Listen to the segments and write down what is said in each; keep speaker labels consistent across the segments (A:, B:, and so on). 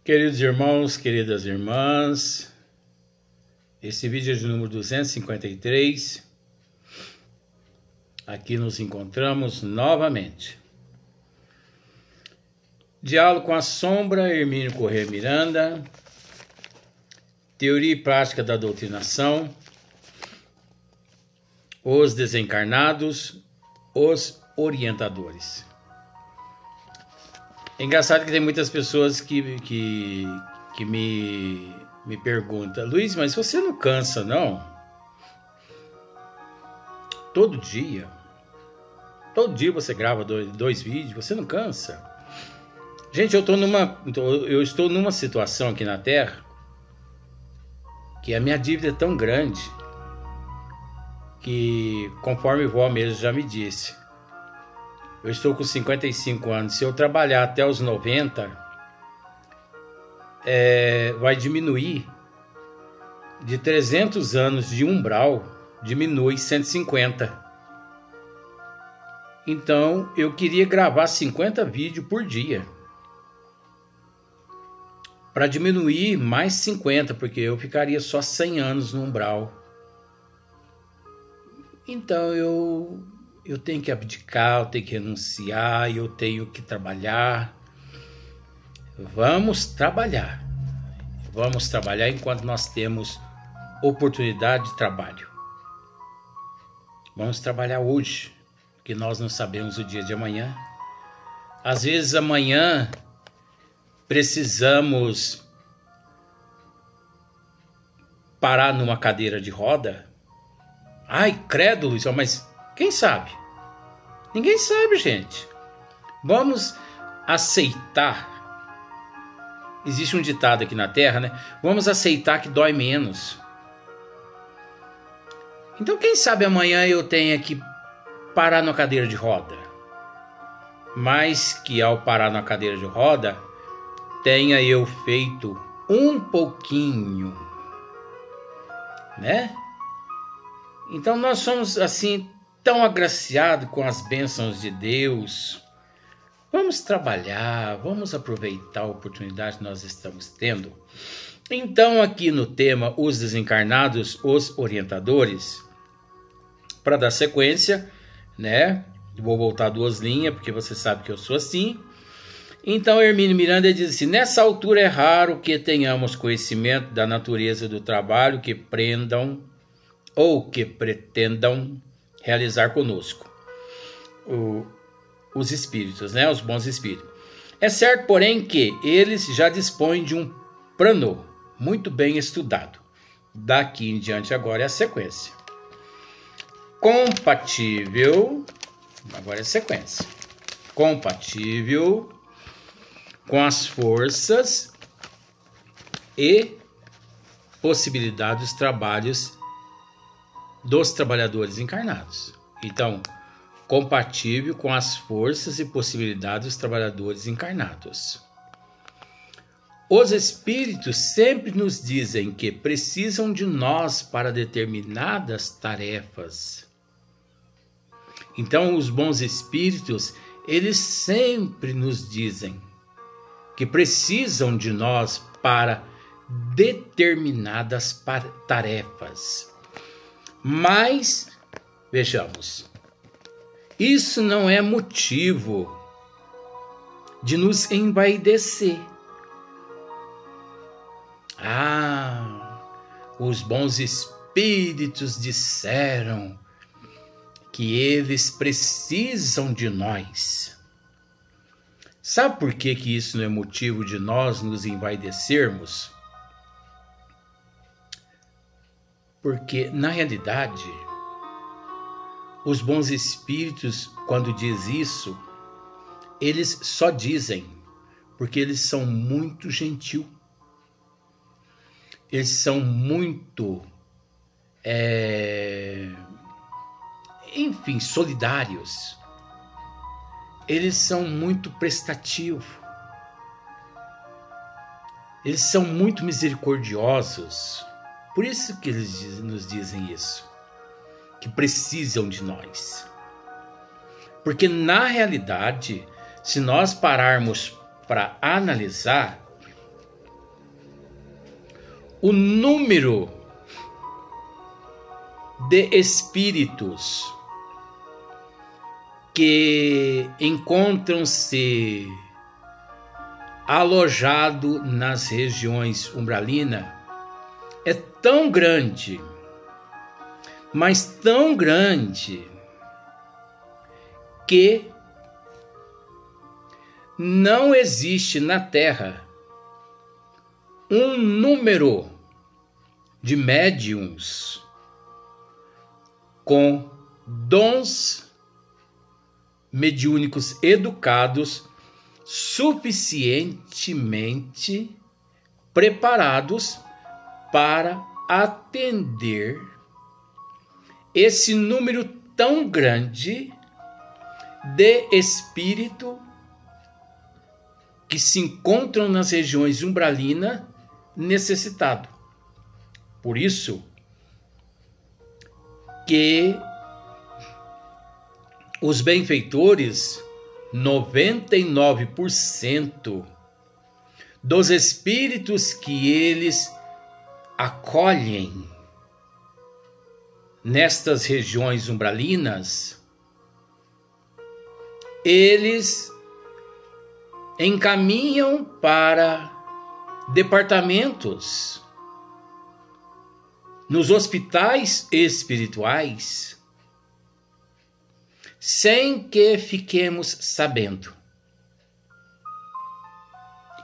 A: Queridos irmãos, queridas irmãs, esse vídeo é de número 253. Aqui nos encontramos novamente. Diálogo com a Sombra, Hermínio Corrêa Miranda. Teoria e prática da doutrinação. Os desencarnados, os orientadores. É engraçado que tem muitas pessoas que me perguntam: Luiz, mas você não cansa, não? Todo dia você grava dois vídeos, você não cansa? Gente, eu estou numa situação aqui na Terra que a minha dívida é tão grande que, conforme vó mesmo já me disse, eu estou com 55 anos. Se eu trabalhar até os 90, vai diminuir de 300 anos de umbral, diminui 150. Então, eu queria gravar 50 vídeos por dia para diminuir mais 50, porque eu ficaria só 100 anos no umbral. Então, eu tenho que abdicar, eu tenho que renunciar, eu tenho que trabalhar. Vamos trabalhar enquanto nós temos oportunidade de trabalho. Vamos trabalhar hoje, porque nós não sabemos o dia de amanhã. Às vezes amanhã precisamos parar numa cadeira de roda. Ai, credo, Luiz, mas quem sabe? Ninguém sabe, gente. Vamos aceitar. Existe um ditado aqui na Terra, né? Vamos aceitar que dói menos. Então, quem sabe amanhã eu tenha que parar na cadeira de roda. Mas que ao parar na cadeira de roda, tenha eu feito um pouquinho, né? Então, nós somos assim tão agraciados com as bênçãos de Deus. Vamos trabalhar, vamos aproveitar a oportunidade que nós estamos tendo. Então, aqui no tema Os Desencarnados, os Orientadores, para dar sequência, né? Vou voltar 2 linhas, porque você sabe que eu sou assim. Então, Hermínio Miranda diz assim: nessa altura é raro que tenhamos conhecimento da natureza do trabalho que prendam ou que pretendam realizar conosco os espíritos, né? Os bons espíritos. É certo, porém, que eles já dispõem de um plano muito bem estudado. Daqui em diante agora é a sequência. Compatível, agora é a sequência. Compatível com as forças e possibilidades dos trabalhos dos trabalhadores encarnados. Então, compatível com as forças e possibilidades dos trabalhadores encarnados. Os espíritos sempre nos dizem que precisam de nós para determinadas tarefas. Então, os bons espíritos, eles sempre nos dizem que precisam de nós para determinadas tarefas. Mas, vejamos, isso não é motivo de nos envaidecer. Os bons espíritos disseram que eles precisam de nós. Sabe por que isso não é motivo de nós nos envaidecermos? Porque, na realidade, os bons espíritos, quando diz isso, eles só dizem porque eles são muito gentil. Eles são muito, solidários. Eles são muito prestativos. Eles são muito misericordiosos. Por isso que eles nos dizem isso, que precisam de nós. Porque, na realidade, se nós pararmos para analisar, o número de espíritos que encontram-se alojados nas regiões umbralinas é tão grande, mas tão grande, que não existe na Terra um número de médiuns com dons mediúnicos educados suficientemente preparados para atender esse número tão grande de espírito que se encontram nas regiões umbralinas necessitado. Por isso que os benfeitores, 99% dos espíritos que eles acolhem nestas regiões umbralinas, eles encaminham para departamentos nos hospitais espirituais, sem que fiquemos sabendo.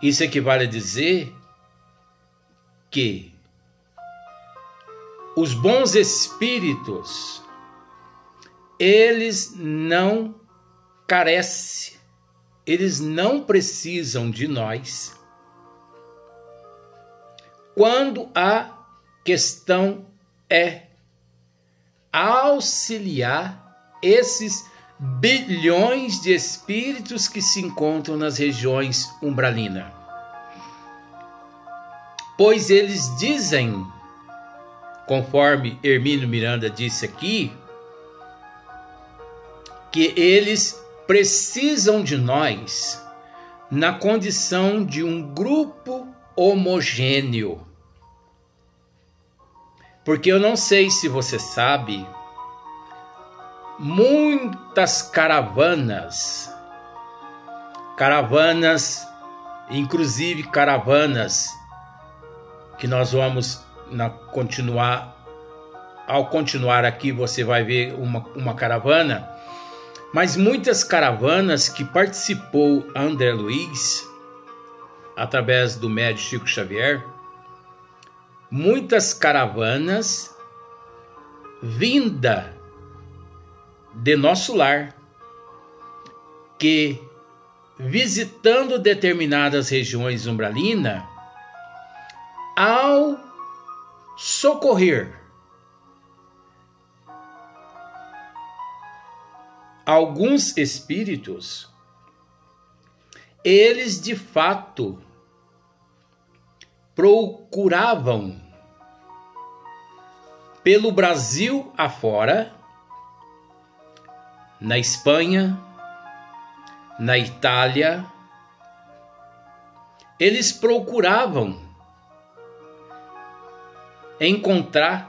A: Isso equivale a dizer que os bons espíritos, eles não carecem, eles não precisam de nós quando a questão é auxiliar esses bilhões de espíritos que se encontram nas regiões umbralinas. Pois eles dizem, conforme Hermínio Miranda disse aqui, que eles precisam de nós na condição de um grupo homogêneo. Porque eu não sei se você sabe, muitas caravanas, inclusive caravanas que nós vamos ao continuar aqui você vai ver uma caravana, mas muitas caravanas que participou André Luiz, através do médium Chico Xavier, muitas caravanas vinda de nosso lar, que visitando determinadas regiões umbralinas, ao socorrer alguns espíritos, eles de fato procuravam pelo Brasil afora, na Espanha, na Itália, eles procuravam encontrar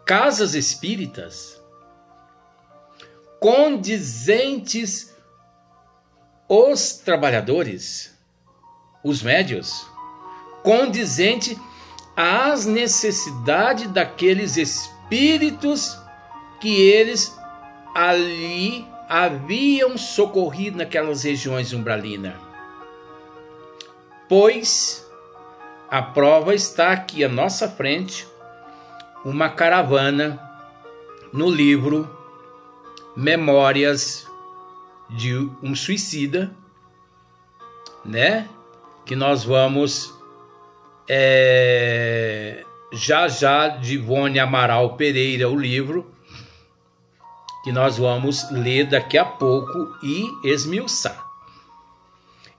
A: casas espíritas condizentes os trabalhadores, os médios, condizente às necessidades daqueles espíritos que eles ali haviam socorrido naquelas regiões umbralinas. Pois a prova está aqui à nossa frente, uma caravana no livro Memórias de um Suicida, né? Que nós vamos já de Ivone Amaral Pereira, o livro que nós vamos ler daqui a pouco e esmiuçar.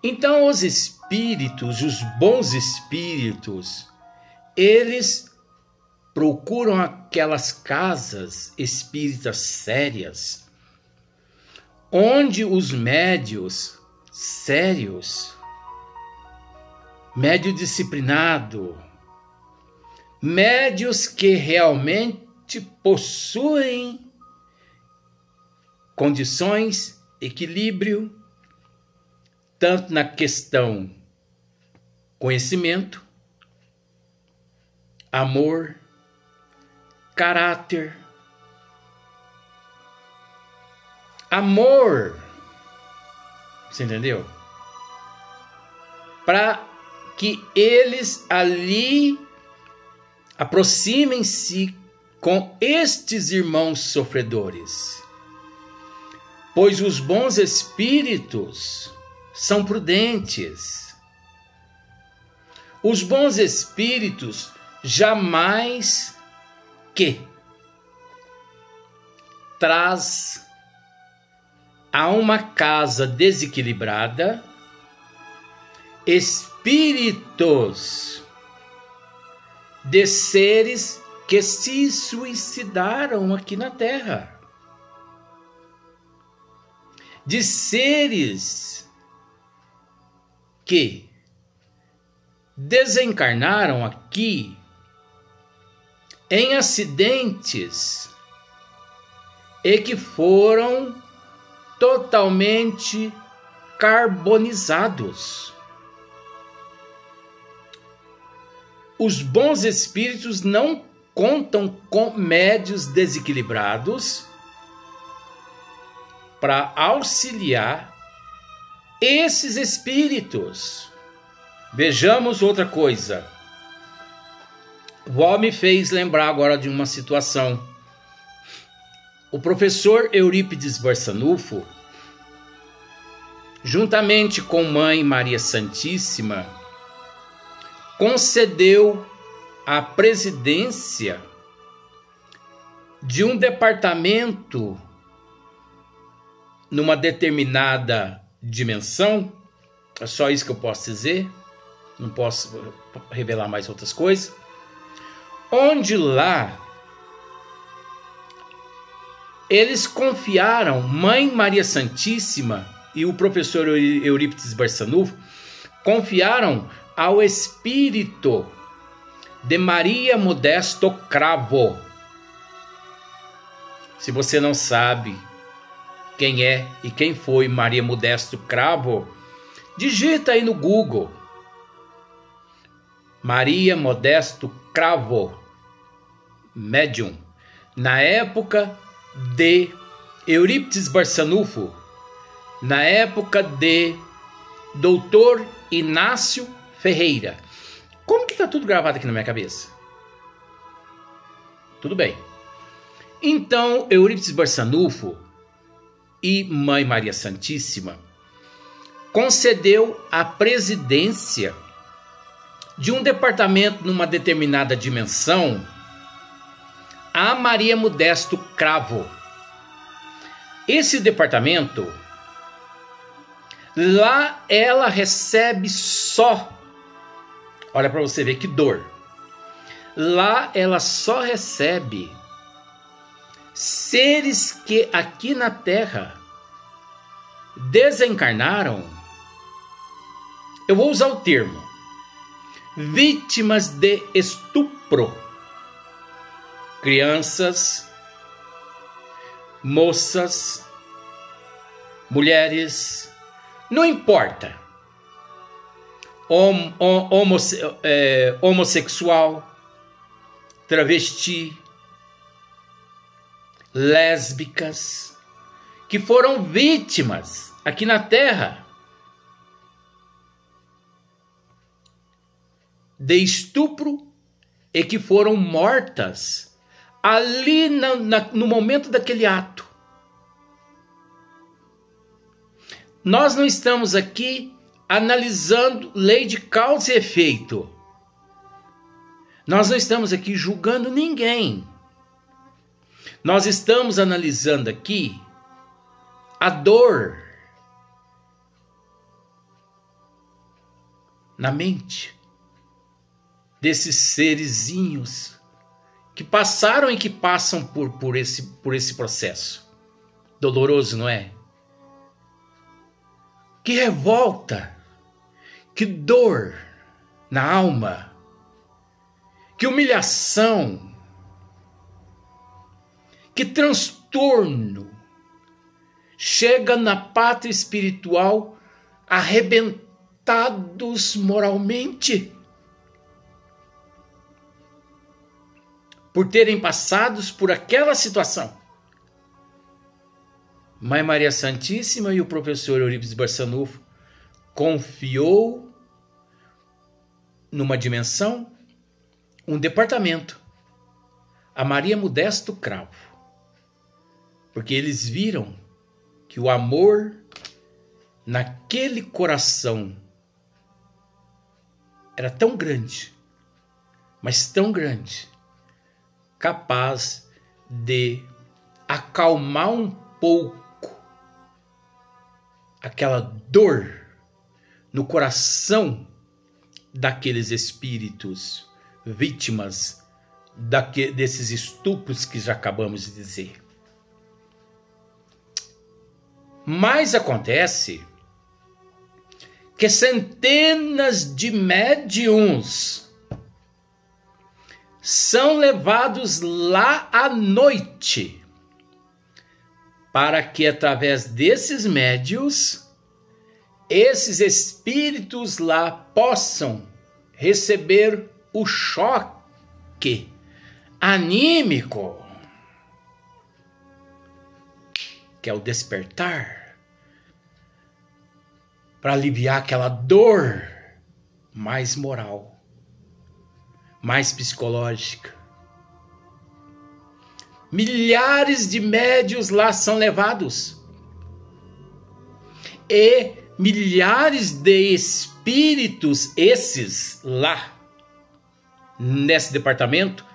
A: Então os espíritos, os bons espíritos, eles procuram aquelas casas espíritas sérias, onde os médios sérios médio disciplinado, médios que realmente possuem condições, equilíbrio, tanto na questão conhecimento, amor, caráter. Amor, você entendeu? Para que eles ali aproximem-se com estes irmãos sofredores. Pois os bons espíritos são prudentes. Os bons espíritos jamais que traz a uma casa desequilibrada espíritos de seres que se suicidaram aqui na Terra, de seres que desencarnaram aqui em acidentes e que foram totalmente carbonizados. Os bons espíritos não contam com médios desequilibrados para auxiliar esses espíritos. Vejamos outra coisa. O me fez lembrar agora de uma situação. O professor Eurípides Barçanufo, juntamente com Mãe Maria Santíssima, concedeu a presidência de um departamento numa determinada dimensão. É só isso que eu posso dizer, não posso revelar mais outras coisas, onde lá eles confiaram, Mãe Maria Santíssima e o professor Eurípides Barçanufo confiaram ao espírito de Maria Modesto Cravo. Se você não sabe quem é e quem foi Maria Modesto Cravo, digita aí no Google. Maria Modesto Cravo, médium, na época de Eurípides Barçanufo, na época de Doutor Inácio Ferreira. Como que tá tudo gravado aqui na minha cabeça? Tudo bem. Então, Eurípides Barçanufo e Mãe Maria Santíssima concedeu a presidência de um departamento numa determinada dimensão a Maria Modesto Cravo. Esse departamento, lá ela recebe só, olha para você ver que dor, lá ela só recebe seres que aqui na Terra desencarnaram, eu vou usar o termo, vítimas de estupro. Crianças, moças, mulheres, não importa. Homossexual, travesti, lésbicas, que foram vítimas aqui na Terra de estupro e que foram mortas ali no momento daquele ato. Nós não estamos aqui analisando lei de causa e efeito. Nós não estamos aqui julgando ninguém. Nós estamos analisando aqui a dor na mente desses serezinhos que passaram e que passam por esse processo doloroso, não é? Que revolta, que dor, na alma. Que humilhação, que transtorno chega na pátria espiritual arrebentados moralmente por terem passados por aquela situação. Mãe Maria Santíssima e o professor Eurípides Barçanufo confiou numa dimensão, um departamento, a Maria Modesto Cravo, porque eles viram que o amor naquele coração era tão grande, mas tão grande, capaz de acalmar um pouco aquela dor no coração daqueles espíritos vítimas desses estupros que já acabamos de dizer. Mas acontece que centenas de médiuns são levados lá à noite para que através desses médiuns esses espíritos lá possam receber o choque anímico, que é o despertar, para aliviar aquela dor mais moral, mais psicológica. Milhares de médiuns lá são levados. E milhares de espíritos, esses lá, nesse departamento,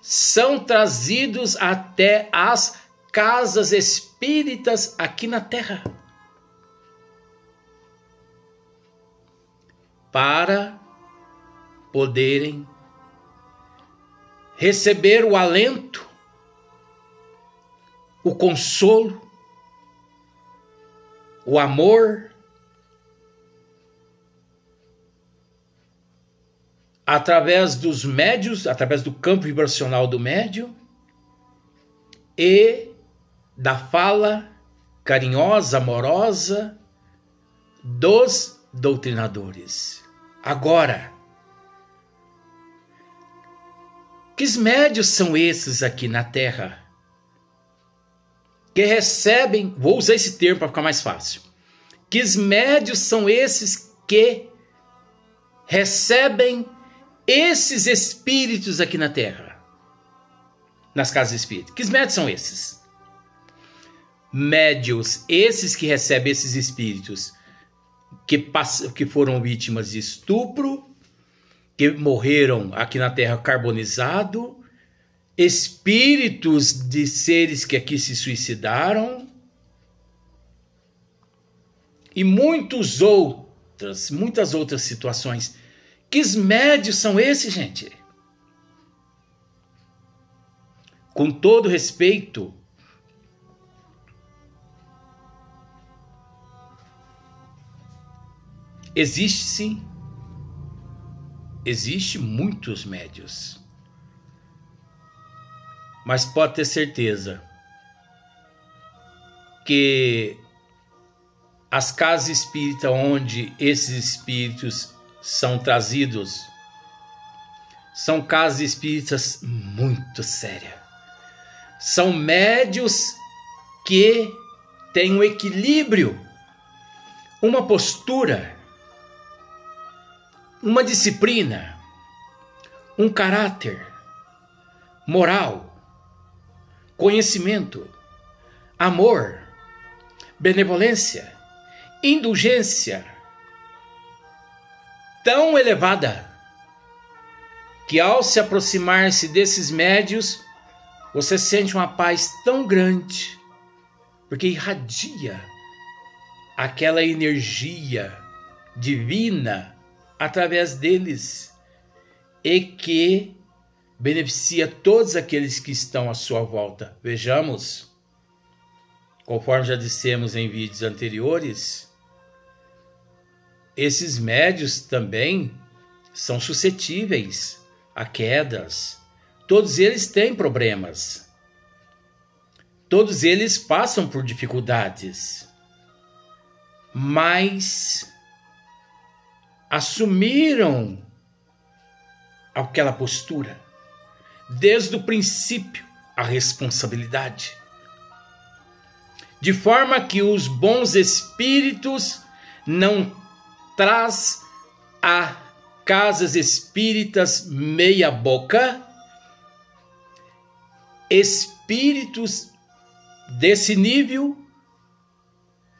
A: são trazidos até as casas espíritas aqui na Terra, para poderem receber o alento, o consolo, o amor, através dos médiuns, através do campo vibracional do médium e da fala carinhosa, amorosa dos doutrinadores. Agora, que médiuns são esses aqui na Terra que recebem, vou usar esse termo para ficar mais fácil, que médiuns são esses que recebem esses espíritos aqui na Terra, nas casas espíritas? Que médiuns são esses? Médiuns, esses que recebem esses espíritos que foram vítimas de estupro, que morreram aqui na Terra carbonizado, espíritos de seres que aqui se suicidaram e muitas outras situações. Que médiuns são esses, gente? Com todo respeito, existe muitos médiuns, mas pode ter certeza que as casas espíritas onde esses espíritos são trazidos são casas espíritas muito sérias. São médiuns que têm um equilíbrio, uma postura, uma disciplina, um caráter, moral, conhecimento, amor, benevolência, indulgência tão elevada que ao se aproximar-se desses médiuns, você sente uma paz tão grande, porque irradia aquela energia divina através deles e que beneficia todos aqueles que estão à sua volta. Vejamos, conforme já dissemos em vídeos anteriores, esses médiuns também são suscetíveis a quedas. Todos eles têm problemas. Todos eles passam por dificuldades. Mas assumiram aquela postura. Desde o princípio, a responsabilidade. De forma que os bons espíritos não traz a casas espíritas meia boca, espíritos desse nível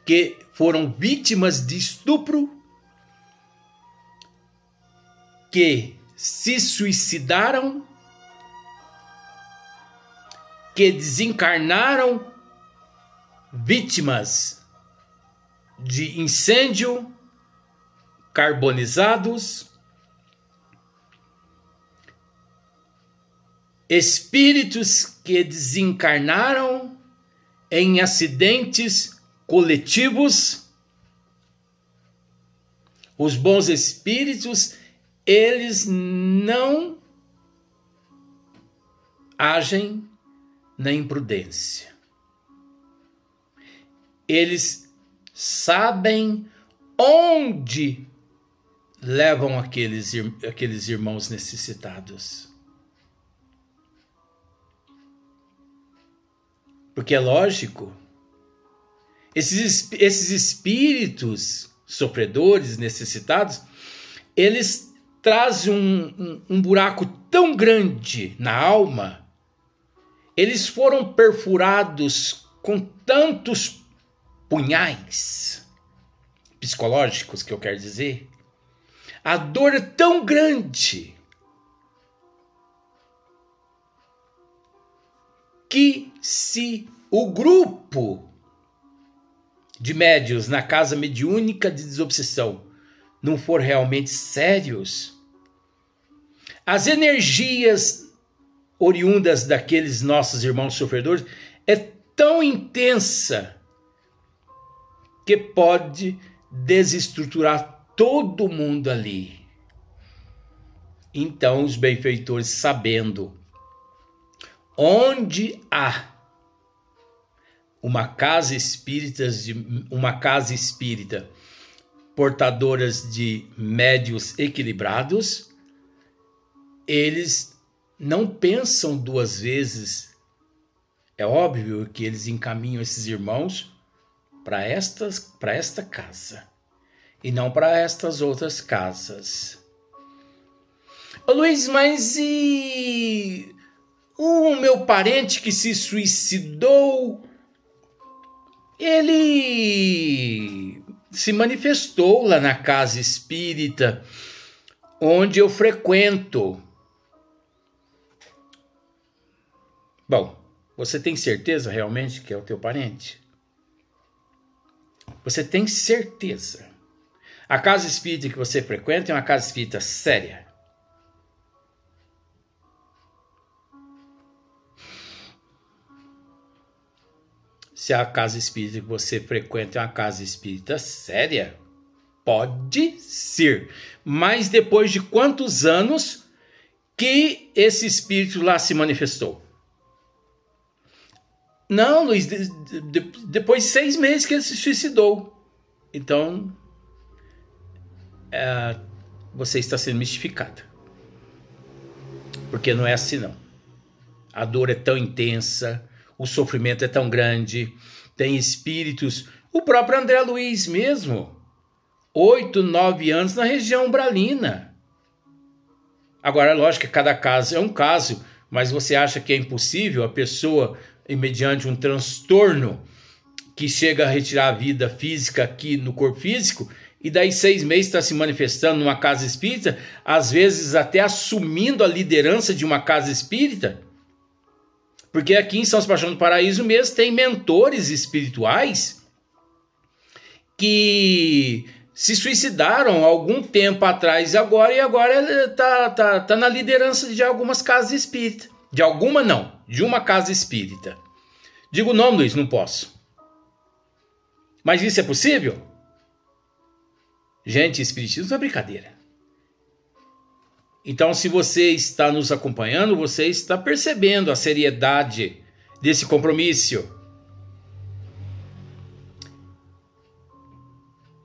A: que foram vítimas de estupro, que se suicidaram, que desencarnaram vítimas de incêndio, carbonizados, espíritos que desencarnaram em acidentes coletivos. Os bons espíritos, eles não agem na imprudência. Eles sabem onde levam aqueles irmãos necessitados. Porque é lógico, esses espíritos sofredores, necessitados, eles trazem um buraco tão grande na alma, eles foram perfurados com tantos punhais psicológicos, que eu quero dizer, a dor é tão grande que se o grupo de médiuns na casa mediúnica de desobsessão não for realmente sérios, as energias oriundas daqueles nossos irmãos sofredores é tão intensa que pode desestruturar todo mundo ali. Então os benfeitores, sabendo onde há uma casa espírita portadoras de médios equilibrados, eles não pensam duas vezes. É óbvio que eles encaminham esses irmãos para esta casa e não para estas outras casas. Ô Luiz, mas e o meu parente que se suicidou? Ele se manifestou lá na casa espírita onde eu frequento. Bom, você tem certeza realmente que é o teu parente? Você tem certeza? A casa espírita que você frequenta é uma casa espírita séria? Se a casa espírita que você frequenta é uma casa espírita séria, pode ser. Mas depois de quantos anos que esse espírito lá se manifestou? Não, Luiz, depois de 6 meses que ele se suicidou. Então, você está sendo mistificada. Porque não é assim, não. A dor é tão intensa, o sofrimento é tão grande, tem espíritos. O próprio André Luiz mesmo, 8, 9 anos na região umbralina. Agora, lógico que cada caso é um caso, mas você acha que é impossível a pessoa, mediante um transtorno que chega a retirar a vida física aqui no corpo físico, e daí 6 meses está se manifestando numa casa espírita, às vezes até assumindo a liderança de uma casa espírita? Porque aqui em São Sebastião do Paraíso mesmo tem mentores espirituais que se suicidaram algum tempo atrás e agora tá na liderança de algumas casas espíritas. De alguma não, de uma casa espírita. Digo o nome, Luiz, não posso. Mas isso é possível? Gente, espiritismo não é brincadeira. Então, se você está nos acompanhando, você está percebendo a seriedade desse compromisso.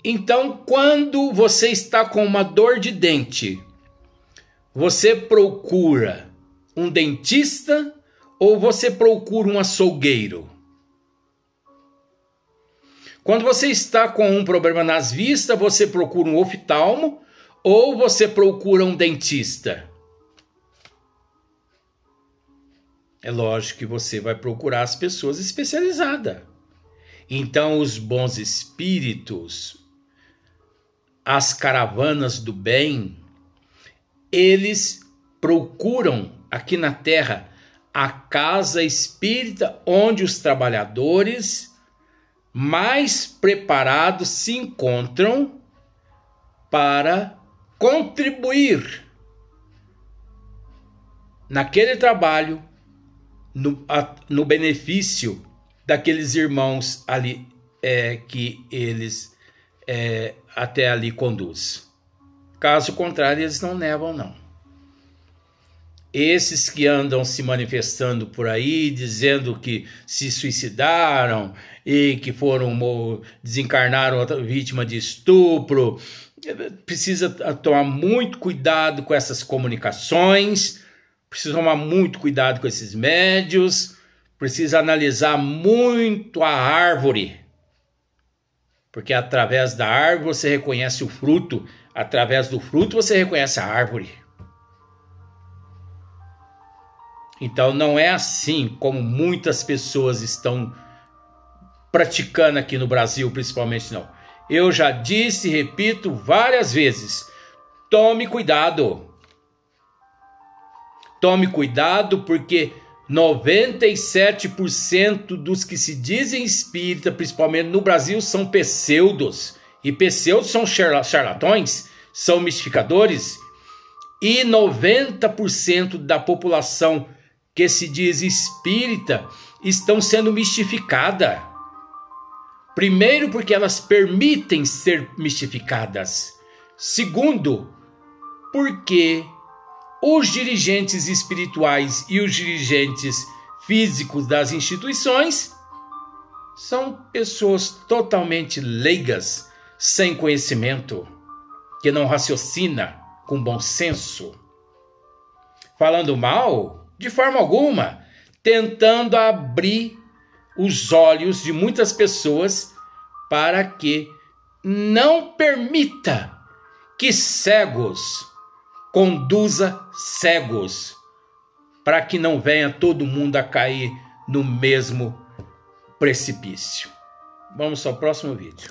A: Então, quando você está com uma dor de dente, você procura um dentista ou você procura um açougueiro? Quando você está com um problema nas vistas, você procura um oftalmo ou você procura um dentista? É lógico que você vai procurar as pessoas especializadas. Então, os bons espíritos, as caravanas do bem, eles procuram aqui na Terra a casa espírita onde os trabalhadores mais preparados se encontram para contribuir naquele trabalho, no benefício daqueles irmãos ali que eles até ali conduzem. Caso contrário, eles não levam, não. Esses que andam se manifestando por aí, dizendo que se suicidaram e que desencarnaram vítima de estupro, precisa tomar muito cuidado com essas comunicações, precisa tomar muito cuidado com esses médios, precisa analisar muito a árvore, porque através da árvore você reconhece o fruto, através do fruto você reconhece a árvore. Então não é assim como muitas pessoas estão praticando aqui no Brasil, principalmente não. Eu já disse e repito várias vezes, tome cuidado. Tome cuidado porque 97% dos que se dizem espírita, principalmente no Brasil, são pseudos. E pseudos são charlatões, são mistificadores. E 90% da população que se diz espírita estão sendo mistificada. Primeiro, porque elas permitem ser mistificadas. Segundo, porque os dirigentes espirituais e os dirigentes físicos das instituições são pessoas totalmente leigas, sem conhecimento, que não raciocina com bom senso. Falando mal, de forma alguma, tentando abrir os olhos de muitas pessoas para que não permita que cegos conduza cegos, para que não venha todo mundo a cair no mesmo precipício. Vamos ao próximo vídeo.